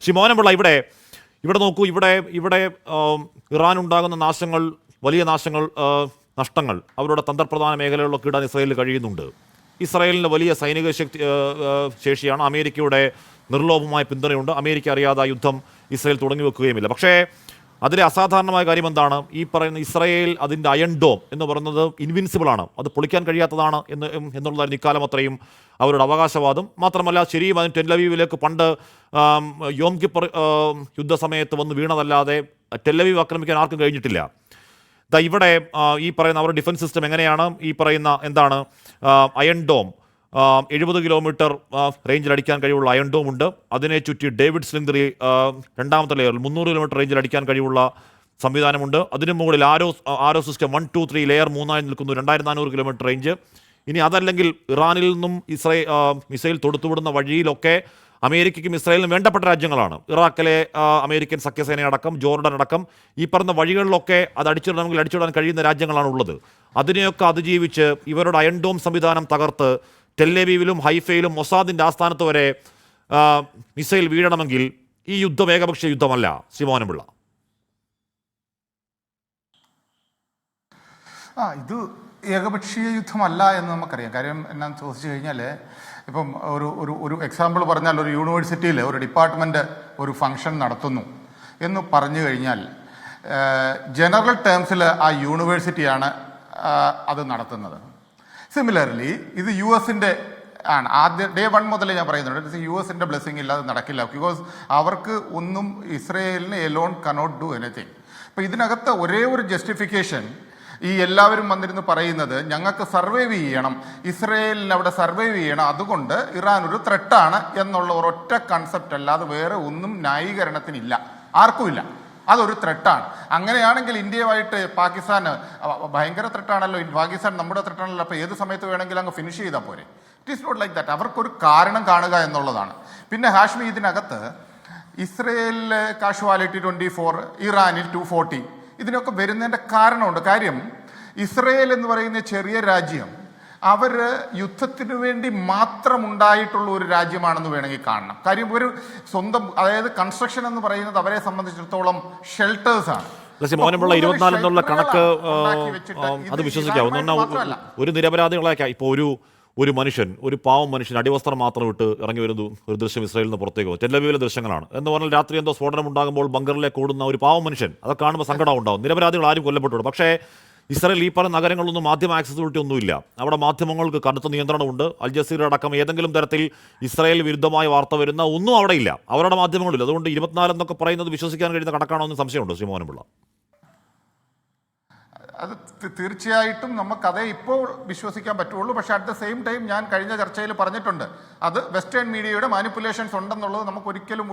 ശ്രീ മോഹനപിള്ള, ഇവിടെ നോക്കൂ, ഇവിടെ ഇറാൻ ഉണ്ടാകുന്ന നാശങ്ങൾ, വലിയ നാശങ്ങൾ, നഷ്ടങ്ങൾ അവരുടെ തന്ത്രപ്രധാന മേഖലകളിലൊക്കെ ഇടാൻ ഇസ്രായേലിന് കഴിയുന്നുണ്ട്. ഇസ്രായേലിൻ്റെ വലിയ സൈനിക ശേഷിയാണ്. അമേരിക്കയുടെ നിർലോഭമായ പിന്തുണയുണ്ട്. അമേരിക്ക അറിയാതെ യുദ്ധം ഇസ്രായേൽ തുടങ്ങി വെക്കുകയുമില്ല. പക്ഷേ അതിലെ അസാധാരണമായ കാര്യം എന്താണ്? ഈ പറയുന്ന ഇസ്രായേൽ അതിൻ്റെ അയൺ ഡോം എന്ന് പറയുന്നത് ഇൻവിൻസിബിളാണ്, അത് പൊളിക്കാൻ കഴിയാത്തതാണ് എന്നുള്ളതായിരുന്നു ഇക്കാലം അത്രയും അവരുടെ അവകാശവാദം. മാത്രമല്ല, ശരിയും അതിന് ടെല്ലവീവിലേക്ക് പണ്ട് യോം കിപ്പർ യുദ്ധസമയത്ത് വന്ന് വീണതല്ലാതെ ടെല്ലവീവ് ആക്രമിക്കാൻ ആർക്കും കഴിഞ്ഞിട്ടില്ല. ഇവിടെ ഈ പറയുന്ന അവരുടെ ഡിഫൻസ് സിസ്റ്റം എങ്ങനെയാണ്? ഈ പറയുന്ന എന്താണ് അയൺ ഡോം, 70 കിലോമീറ്റർ റേഞ്ചിൽ അടിക്കാൻ കഴിവുള്ള അയൺ ഡോം ഉണ്ട്. അതിനെ ചുറ്റി ഡേവിഡ് സ്ലിംഗറി രണ്ടാമത്തെ ലെയറിൽ 300 കിലോമീറ്റർ റേഞ്ചിൽ അടിക്കാൻ കഴിവുള്ള സംവിധാനമുണ്ട്. അതിനു മുകളിൽ ആരോ സിസ്റ്റം 1, 2, 3 ലെയർ 3 നിൽക്കുന്നു, 2400 കിലോമീറ്റർ റേഞ്ച്. ഇനി അതല്ലെങ്കിൽ ഇറാനിൽ നിന്നും മിസൈൽ തൊടുത്തുവിടുന്ന വഴിയിലൊക്കെ അമേരിക്കയ്ക്കും ഇസ്രായേലിനും വേണ്ടപ്പെട്ട രാജ്യങ്ങളാണ്. ഇറാഖിലെ അമേരിക്കൻ സഖ്യസേനയടക്കം, ജോർഡൻ അടക്കം ഈ പറഞ്ഞ വഴികളിലൊക്കെ അത് അടിച്ചിടണമെങ്കിൽ അടിച്ചിടാൻ കഴിയുന്ന രാജ്യങ്ങളാണ് ഉള്ളത്. അതിനെയൊക്കെ അതിജീവിച്ച് ഇവരുടെ അയൺ ഡോം സംവിധാനം തകർത്ത് ടെല്ലവീവിലും ഹൈഫയിലും മൊസാദിൻ്റെ ആസ്ഥാനത്ത് വരെ മിസൈൽ വീഴണമെങ്കിൽ ഈ യുദ്ധം ഏകപക്ഷീയ യുദ്ധമല്ല. ശ്രീ മോഹനപിള്ള, ഇത് ഏകപക്ഷീയ യുദ്ധമല്ല എന്ന് നമുക്കറിയാം. കാര്യം എന്നാന്ന് ചോദിച്ചു കഴിഞ്ഞാൽ, ഇപ്പം ഒരു എക്സാമ്പിൾ പറഞ്ഞാൽ, ഒരു യൂണിവേഴ്സിറ്റിയിൽ ഒരു ഡിപ്പാർട്ട്മെൻറ്റ് ഒരു ഫംഗ്ഷൻ നടത്തുന്നു എന്ന് പറഞ്ഞു കഴിഞ്ഞാൽ, ജനറൽ ടേംസിൽ ആ യൂണിവേഴ്സിറ്റിയാണ് അത് നടത്തുന്നത്. സിമിലർലി ഇത് US-ൻ്റെ ആണ്. ഡേ 1 മുതൽ ഞാൻ പറയുന്നുണ്ട്, US-ൻ്റെ ബ്ലെസ്സിങ് ഇല്ലാതെ നടക്കില്ല. ബിക്കോസ് അവർക്ക് ഒന്നും ഇസ്രയേലിന് എലോൺ കനോട്ട് ഡു എനിത്തിങ്. അപ്പോൾ ഇതിനകത്ത് ഒരേ ഒരു ജസ്റ്റിഫിക്കേഷൻ ഈ എല്ലാവരും വന്നിരുന്ന് പറയുന്നത്, ഞങ്ങൾക്ക് സർവൈവ് ചെയ്യണം, ഇസ്രയേലിന് അവിടെ സർവൈവ് ചെയ്യണം, അതുകൊണ്ട് ഇറാൻ ഒരു ത്രെട്ടാണ് എന്നുള്ള ഒരൊറ്റ കൺസെപ്റ്റ് അല്ലാതെ വേറെ ഒന്നും ന്യായീകരണത്തിനില്ല, ആർക്കുമില്ല. അതൊരു ത്രെട്ടാണ്. അങ്ങനെയാണെങ്കിൽ ഇന്ത്യയുമായിട്ട് പാകിസ്ഥാന് ഭയങ്കര ത്രെട്ടാണല്ലോ, പാകിസ്ഥാൻ നമ്മുടെ ത്രെട്ടാണല്ലോ, അപ്പോൾ ഏത് സമയത്ത് വേണമെങ്കിലും അങ്ങ് ഫിനിഷ് ചെയ്താൽ പോരെ. It is not like that. അവർക്കൊരു കാരണം കാണുക എന്നുള്ളതാണ്. പിന്നെ ഹാഷ്മി, ഇതിനകത്ത് ഇസ്രയേലിൽ കാഷ്വാലിറ്റി 24, ഇറാനിൽ 240, ഇതിനൊക്കെ വരുന്നതിൻ്റെ കാരണമുണ്ട്. കാര്യം ഇസ്രയേൽ എന്ന് പറയുന്ന ചെറിയ രാജ്യം അവർ യുദ്ധത്തിന് വേണ്ടി മാത്രം ഉണ്ടായിട്ടുള്ള ഒരു രാജ്യമാണെന്ന് വേണമെങ്കിൽ കാണണം. കാര്യം ഒരു സ്വന്തം, അതായത് കൺസ്ട്രക്ഷൻ എന്ന് പറയുന്നത് അവരെ സംബന്ധിച്ചിടത്തോളം ഷെൽട്ടേഴ്സ് ആണ്. 24 എന്നുള്ള കണക്ക് അത് വിശ്വസിക്കാവുന്ന ഒരു നിരപരാധികളെ ഇപ്പോൾ ഒരു മനുഷ്യൻ, ഒരു പാവം മനുഷ്യൻ അടിവസ്ത്രം മാത്രം ഇട്ട് ഇറങ്ങി വരുന്നു ഒരു ദൃശ്യം ഇസ്രായേലിൽ നിന്ന് പുറത്തേക്ക് ടെല്ലവീവിലെ ദൃശ്യങ്ങളാണ്. എന്ന് പറഞ്ഞാൽ രാത്രി എന്തോ സ്ഫോടനം ഉണ്ടാകുമ്പോൾ ബങ്കറിലേക്ക് ഓടുന്ന ഒരു പാവം മനുഷ്യൻ, അതൊക്കെ കാണുമ്പോൾ സങ്കടം ഉണ്ടാവും. നിരപരാധികൾ ആരും കൊല്ലപ്പെട്ടു. പക്ഷേ ഇസ്രായേൽ ഈ പറഞ്ഞ നഗരങ്ങളിലൊന്നും മാധ്യമ ആക്സസിബിലിറ്റി ഒന്നുമില്ല. അവിടെ മാധ്യമങ്ങൾക്ക് കടുത്ത നിയന്ത്രണമുണ്ട്. അൽ ജസീറ അടക്കം ഏതെങ്കിലും തരത്തിൽ ഇസ്രായേൽ വിരുദ്ധമായ വാർത്ത വരുന്ന ഒന്നും അവിടെ ഇല്ല, അവരുടെ മാധ്യമങ്ങളില്ല. അതുകൊണ്ട് 24 എന്നൊക്കെ പറയുന്നത് വിശ്വസിക്കാൻ കഴിയുന്ന കണക്കാണോ എന്ന് സംശയമുണ്ട് ശ്രീ മോഹനപിള്ള. അത് തീർച്ചയായിട്ടും നമുക്കതേ ഇപ്പോൾ വിശ്വസിക്കാൻ പറ്റുള്ളൂ. പക്ഷേ അറ്റ് ദ സെയിം ടൈം ഞാൻ കഴിഞ്ഞ ചർച്ചയിൽ പറഞ്ഞിട്ടുണ്ട്, അത് വെസ്റ്റേൺ മീഡിയയുടെ മാനിപ്പുലേഷൻസ് ഉണ്ടെന്നുള്ളത് നമുക്ക് ഒരിക്കലും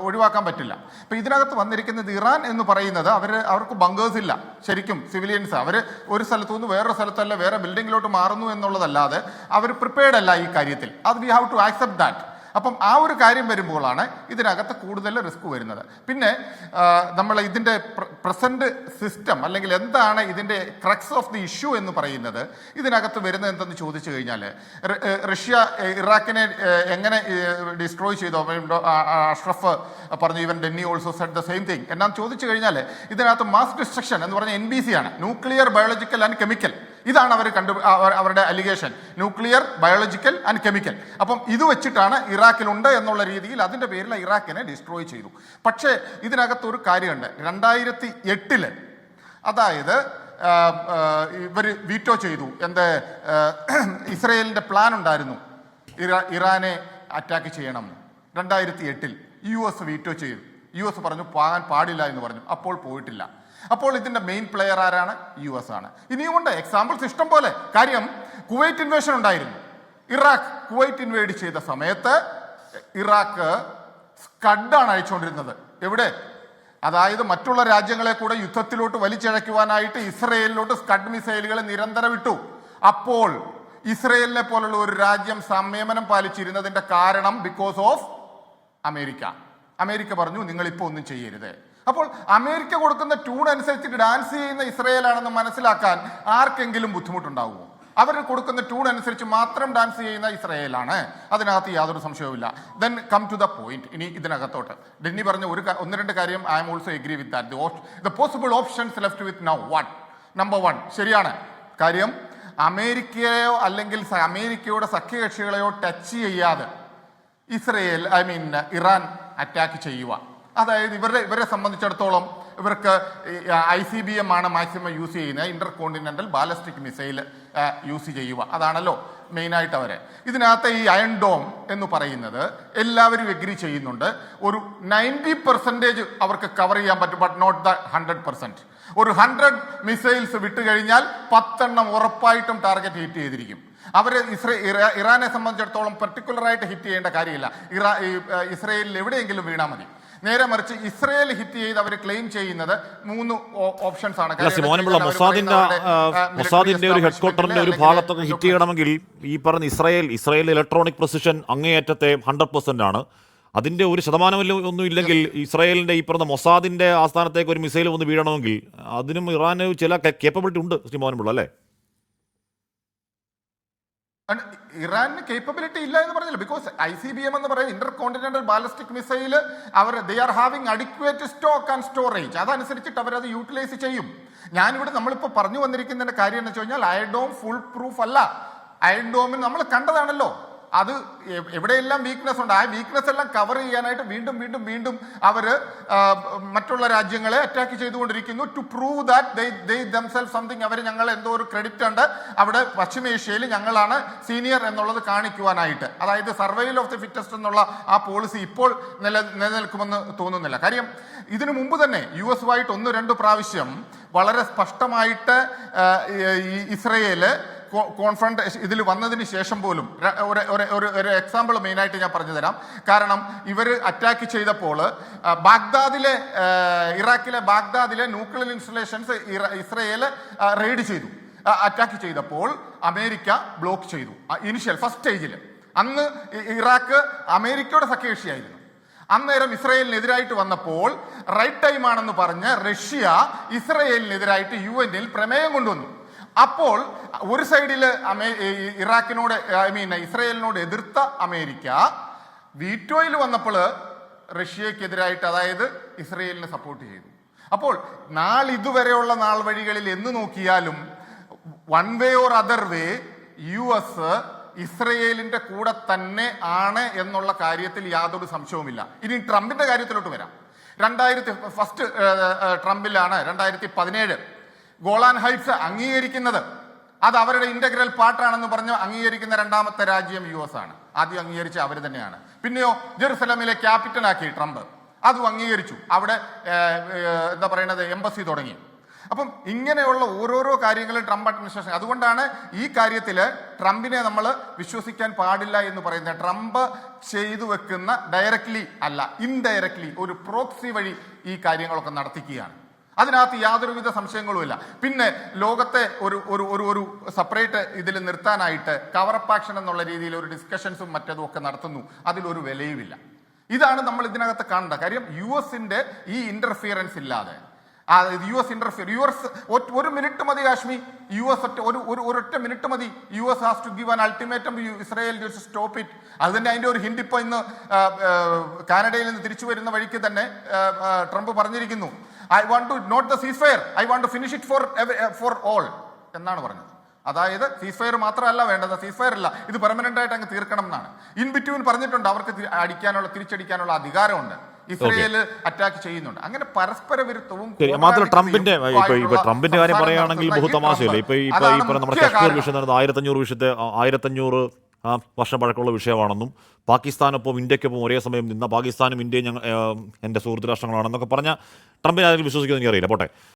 ഒഴിവാക്കാൻ പറ്റില്ല. ഇപ്പം ഇതിനകത്ത് വന്നിരിക്കുന്നത് ഇറാൻ എന്ന് പറയുന്നത് അവർക്ക് ബങ്കേഴ്സ് ഇല്ല. ശരിക്കും സിവിലിയൻസ് അവർ ഒരു സ്ഥലത്തു നിന്ന് വേറൊരു സ്ഥലത്തല്ല, വേറെ ബിൽഡിങ്ങിലോട്ട് മാറുന്നു എന്നുള്ളതല്ലാതെ അവർ പ്രിപ്പയർഡ് അല്ല ഈ കാര്യത്തിൽ. അത് we have to accept that. അപ്പം ആ ഒരു കാര്യം വരുമ്പോഴാണ് ഇതിനകത്ത് കൂടുതൽ റിസ്ക് വരുന്നത്. പിന്നെ നമ്മൾ ഇതിൻ്റെ പ്രസൻറ്റ് സിസ്റ്റം, അല്ലെങ്കിൽ എന്താണ് ഇതിൻ്റെ ക്രക്സ് ഓഫ് ദി ഇഷ്യൂ എന്ന് പറയുന്നത്, ഇതിനകത്ത് വരുന്നത് എന്തെന്ന് ചോദിച്ചു കഴിഞ്ഞാൽ, റഷ്യ ഇറാഖിനെ എങ്ങനെ ഡിസ്ട്രോയ് ചെയ്തോ, അഷ്റഫ് പറഞ്ഞു, even Denny also said the same thing. എന്നാന്ന് ചോദിച്ചു കഴിഞ്ഞാൽ, ഇതിനകത്ത് മാസ് ഡിസ്ട്രക്ഷൻ എന്ന് പറഞ്ഞാൽ NBC ആണ്, ന്യൂക്ലിയർ, ബയോളജിക്കൽ ആൻഡ് കെമിക്കൽ. ഇതാണ് അവരുടെ allegation, nuclear, biological and chemical. അപ്പം ഇത് വെച്ചിട്ടാണ് ഇറാഖിലുണ്ട് എന്നുള്ള രീതിയിൽ അതിൻ്റെ പേരിൽ ഇറാഖിനെ ഡിസ്ട്രോയ് ചെയ്തു. പക്ഷേ ഇതിനകത്തൊരു കാര്യമുണ്ട്. 2008 അതായത് ഇവർ വീറ്റോ ചെയ്തു. ഇസ്രയേലിൻ്റെ പ്ലാൻ ഉണ്ടായിരുന്നു ഇറാനെ അറ്റാക്ക് ചെയ്യണം. 2008 US വീറ്റോ ചെയ്തു. US പറഞ്ഞു പോകാൻ പാടില്ല എന്ന് പറഞ്ഞു. അപ്പോൾ പോയിട്ടില്ല. അപ്പോൾ ഇതിൻ്റെ മെയിൻ പ്ലെയർ ആരാണ്? US ആണ്. ഇനിയുമുണ്ട് എക്സാമ്പിൾസ് ഇഷ്ടം പോലെ. കാര്യം കുവൈറ്റ് ഇൻവേഷൻ ഉണ്ടായിരുന്നു. ഇറാഖ് കുവൈറ്റ് ഇൻവേഡ് ചെയ്ത സമയത്ത് ഇറാഖ് സ്കഡാണ് അയച്ചുകൊണ്ടിരുന്നത്. എവിടെ? അതായത് മറ്റുള്ള രാജ്യങ്ങളെ കൂടെ യുദ്ധത്തിലോട്ട് വലിച്ചിഴയ്ക്കുവാനായിട്ട് ഇസ്രയേലിലോട്ട് സ്കഡ് മിസൈലുകൾ നിരന്തരം വിട്ടു. അപ്പോൾ ഇസ്രയേലിനെ പോലുള്ള ഒരു രാജ്യം സംയമനം പാലിച്ചിരുന്നതിൻ്റെ കാരണം ബിക്കോസ് ഓഫ് അമേരിക്ക പറഞ്ഞു നിങ്ങളിപ്പോൾ ഒന്നും ചെയ്യരുത്. അപ്പോൾ അമേരിക്ക കൊടുക്കുന്ന ട്യൂൺ അനുസരിച്ച് ഡാൻസ് ചെയ്യുന്ന ഇസ്രയേലാണെന്ന് മനസ്സിലാക്കാൻ ആർക്കെങ്കിലും ബുദ്ധിമുട്ടുണ്ടാവുമോ? അവർ കൊടുക്കുന്ന ട്യൂൺ അനുസരിച്ച് മാത്രം ഡാൻസ് ചെയ്യുന്ന ഇസ്രയേലാണ്. അതിനകത്ത് യാതൊരു സംശയവുമില്ല. Then come to the point. ഇനി ഇതിനകത്തോട്ട് ഡെന്നി പറഞ്ഞ ഒന്ന് രണ്ട് കാര്യം I am also agree with that. The possible options left with now what? Number 1 ശരിയാണ് കാര്യം, അമേരിക്കയോ അല്ലെങ്കിൽ അമേരിക്കയുടെ സഖ്യകക്ഷികളെയോ ടച്ച് ചെയ്യാതെ ഇറാൻ അറ്റാക്ക് ചെയ്യുക. അതായത് ഇവരെ സംബന്ധിച്ചിടത്തോളം ഇവർക്ക് ICBM ആണ് മാക്സിമം യൂസ് ചെയ്യുന്നത്, intercontinental ballistic missile use ചെയ്യുക. അതാണല്ലോ മെയിനായിട്ട് അവരെ. ഇതിനകത്ത് ഈ അയൺ ഡോം എന്ന് പറയുന്നത് എല്ലാവരും എഗ്രി ചെയ്യുന്നുണ്ട്. ഒരു 90% അവർക്ക് കവർ ചെയ്യാൻ പറ്റും, ബട്ട് നോട്ട് ദ 100%. ഒരു 100 മിസൈൽസ് വിട്ടുകഴിഞ്ഞാൽ 10 ഉറപ്പായിട്ടും ടാർഗറ്റ് ഹിറ്റ് ചെയ്തിരിക്കും. അവര് ഇറാനെ സംബന്ധിച്ചിടത്തോളം പെർട്ടിക്കുലറായിട്ട് ഹിറ്റ് ചെയ്യേണ്ട കാര്യമില്ല. ഇസ്രയേലിൽ എവിടെയെങ്കിലും വീണാൽ മതി. നേരെ മറിച്ച് ഇസ്രയേൽ ഹിറ്റ് ചെയ്ത് അവർ ക്ലെയിം ചെയ്യുന്നത് 3 ഓപ്ഷൻസ് ആണ്. മൊസാദിന്റെ ഒരു ഹെഡ്ക്വാർട്ടറിന്റെ ഒരു ഭാഗത്തൊക്കെ ഹിറ്റ് ചെയ്യണമെങ്കിൽ ഈ പറഞ്ഞ ഇസ്രായേൽ ഇലക്ട്രോണിക് പ്രസിഷൻ അങ്ങേയറ്റത്തെ 100% ആണ്. അതിന്റെ ഒരു ഒന്നും ഇല്ലെങ്കിൽ ഇസ്രായേലിന്റെ ഈ പറഞ്ഞ മൊസാദിന്റെ ആസ്ഥാനത്തേക്ക് ഒരു മിസൈൽ വന്ന് വീഴണമെങ്കിൽ അതിനും ഇറാന് ചില കേപ്പബിലിറ്റി ഉണ്ട് ശ്രീ മോഹൻപിള്ള, അല്ലേ? ഇറാന് കേപ്പബിലിറ്റി ഇല്ല എന്ന് പറഞ്ഞില്ല. ബിക്കോസ് ICBM എന്ന് പറയുന്നത് Inter continental ballistic missile they are having adequate stock and storage. അതനുസരിച്ചിട്ട് അവരത് യൂട്ടിലൈസ് ചെയ്യും. ഞാനിവിടെ നമ്മളിപ്പോൾ പറഞ്ഞു വന്നിരിക്കുന്നതിന്റെ കാര്യം എന്ന് വെച്ച് കഴിഞ്ഞാൽ അയൺ ഡോം ഫുൾ പ്രൂഫ് അല്ല. അയൺ ഡോമിൽ നമ്മൾ കണ്ടതാണല്ലോ, അത് എവിടെയെല്ലാം വീക്ക്നെസ് ഉണ്ട്, ആ വീക്ക്നെസ് എല്ലാം കവർ ചെയ്യാനായിട്ട് വീണ്ടും വീണ്ടും വീണ്ടും അവര് മറ്റുള്ള രാജ്യങ്ങളെ അറ്റാക്ക് ചെയ്തുകൊണ്ടിരിക്കുന്നു. To prove that they themself something. അവർ ഞങ്ങൾ എന്തോ ഒരു ക്രെഡിറ്റ് ഉണ്ട് അവിടെ പശ്ചിമേഷ്യയിൽ ഞങ്ങളാണ് സീനിയർ എന്നുള്ളത് കാണിക്കുവാനായിട്ട്. അതായത് സർവൈവൽ ഓഫ് ദി ഫിറ്റസ്റ്റ് എന്നുള്ള ആ പോളിസി ഇപ്പോൾ നിലനിൽക്കുമെന്ന് തോന്നുന്നില്ല. കാര്യം ഇതിനു മുമ്പ് തന്നെ US-ആയിട്ട് 1-2 പ്രാവശ്യം വളരെ സ്പഷ്ടമായിട്ട് ഇസ്രയേല് കോൺഫ്രണ്ടേഷൻ ഇതിൽ വന്നതിന് ശേഷം പോലും ഒരു എക്സാമ്പിൾ മെയിനായിട്ട് ഞാൻ പറഞ്ഞു തരാം. കാരണം ഇവർ അറ്റാക്ക് ചെയ്തപ്പോൾ ഇറാഖിലെ ബാഗ്ദാദിലെ ന്യൂക്ലിയർ ഇൻസ്റ്റലേഷൻസ് ഇസ്രയേൽ റെയ്ഡ് ചെയ്തു. അറ്റാക്ക് ചെയ്തപ്പോൾ അമേരിക്ക ബ്ലോക്ക് ചെയ്തു. ഫസ്റ്റ് സ്റ്റേജിൽ അന്ന് ഇറാഖ് അമേരിക്കയുടെ സഖ്യകക്ഷിയായിരുന്നു. അന്നേരം ഇസ്രയേലിനെതിരായിട്ട് വന്നപ്പോൾ റൈറ്റ് ടൈമാണെന്ന് പറഞ്ഞ് റഷ്യ ഇസ്രയേലിനെതിരായിട്ട് UN-ൽ പ്രമേയം കൊണ്ടുവന്നു. അപ്പോൾ ഒരു സൈഡിൽ ഇസ്രയേലിനോട് എതിർത്ത അമേരിക്ക വീറ്റോയിൽ വന്നപ്പോൾ റഷ്യക്കെതിരായിട്ട്, അതായത് ഇസ്രയേലിനെ സപ്പോർട്ട് ചെയ്തു. അപ്പോൾ ഇതുവരെയുള്ള നാൾ വഴികളിൽ എന്ന് നോക്കിയാലും one way or other way US ഇസ്രയേലിന്റെ കൂടെ തന്നെ ആണ് എന്നുള്ള കാര്യത്തിൽ യാതൊരു സംശയവുമില്ല. ഇനി ട്രംപിന്റെ കാര്യത്തിലോട്ട് വരാം. ട്രംപിലാണ് 2017 ഗോളാൻ ഹൈറ്റ്സ് അംഗീകരിക്കുന്നത്. അത് അവരുടെ ഇന്റഗ്രൽ പാർട്ടാണെന്ന് പറഞ്ഞ് അംഗീകരിക്കുന്ന 2ാമത്തെ രാജ്യം US ആണ്. ആദ്യം അംഗീകരിച്ച അവർ തന്നെയാണ്. പിന്നെയോ ജെറുസലമിലെ ക്യാപിറ്റലാക്കി ട്രംപ്, അതും അംഗീകരിച്ചു. അവിടെ എന്താ പറയുന്നത് എംബസി തുടങ്ങി. അപ്പം ഇങ്ങനെയുള്ള ഓരോരോ കാര്യങ്ങൾ ട്രംപ് അഡ്മിനിസ്ട്രേഷൻ, അതുകൊണ്ടാണ് ഈ കാര്യത്തിൽ ട്രംപിനെ നമ്മൾ വിശ്വസിക്കാൻ പാടില്ല എന്ന് പറയുന്നത്. ട്രംപ് ചെയ്തു വെക്കുന്ന ഡയറക്ട്ലി അല്ല, ഇൻഡയറക്ട്ലി ഒരു പ്രോക്സി വഴി ഈ കാര്യങ്ങളൊക്കെ നടത്തിക്കുകയാണ്. അതിനകത്ത് യാതൊരുവിധ സംശയങ്ങളുമില്ല. പിന്നെ ലോകത്തെ ഒരു സെപ്പറേറ്റ് ഇതിൽ നിർത്താനായിട്ട് കവറപ്പ് ആക്ഷൻ എന്നുള്ള രീതിയിൽ ഒരു ഡിസ്കഷൻസും മറ്റതും ഒക്കെ നടത്തുന്നു. അതിലൊരു വിലയുമില്ല. ഇതാണ് നമ്മൾ ഇതിനകത്ത് കാണേണ്ട കാര്യം. US-ന്റെ ഈ ഇന്റർഫിയറൻസ് ഇല്ലാതെ ഒരു മിനിറ്റ് മതി കാശ്മീർ, ഒരൊറ്റ മിനിറ്റ് മതി. US has to give an ultimatum, Israel just stop it. അത് തന്നെ അതിന്റെ ഒരു ഹിന്റ് ഇപ്പൊ ഇന്ന് കാനഡയിൽ നിന്ന് തിരിച്ചു വരുന്ന വഴിക്ക് തന്നെ ട്രംപ് പറഞ്ഞിരിക്കുന്നു, I want to not the ceasefire, I want to finish it for all എന്നാണ് പറഞ്ഞത്. അതായത് സീസ് ഫയർ മാത്രമല്ല വേണ്ടത്, സീസ് ഫയർ അല്ല, ഇത് പെർമനന്റ് ആയിട്ട് അങ്ങ് തീർക്കണം എന്നാണ്. ഇൻ ബിറ്റ്വീൻ പറഞ്ഞിട്ടുണ്ട് അവർക്ക് തിരിച്ചടിക്കാനുള്ള അധികാരമുണ്ട്. ഇസ്രയേൽ അറ്റാക്ക് ചെയ്യുന്നുണ്ട്. അങ്ങനെ പരസ്പര വിരുദ്ധവും മാത്രം ട്രംപിന്റെ കാര്യം പറയുകയാണെങ്കിൽ ബഹുതമാശയല്ലേ. ഇപ്പൊ നമ്മുടെ കശ്മീർ വിഷയം നടന്നത് 1500 വർഷം പഴക്കമുള്ള വിഷയമാണെന്നും പാകിസ്ഥാനൊപ്പം ഇന്ത്യക്കൊപ്പം ഒരേ സമയം നിന്ന പാകിസ്ഥാനും ഇന്ത്യയും എൻ്റെ സുഹൃത്ത് രാഷ്ട്രങ്ങളാണെന്നൊക്കെ പറഞ്ഞ ട്രംപിനെ അതിൽ വിശ്വസിക്കുമെന്ന് എനിക്കറിയില്ല. പോട്ടെ.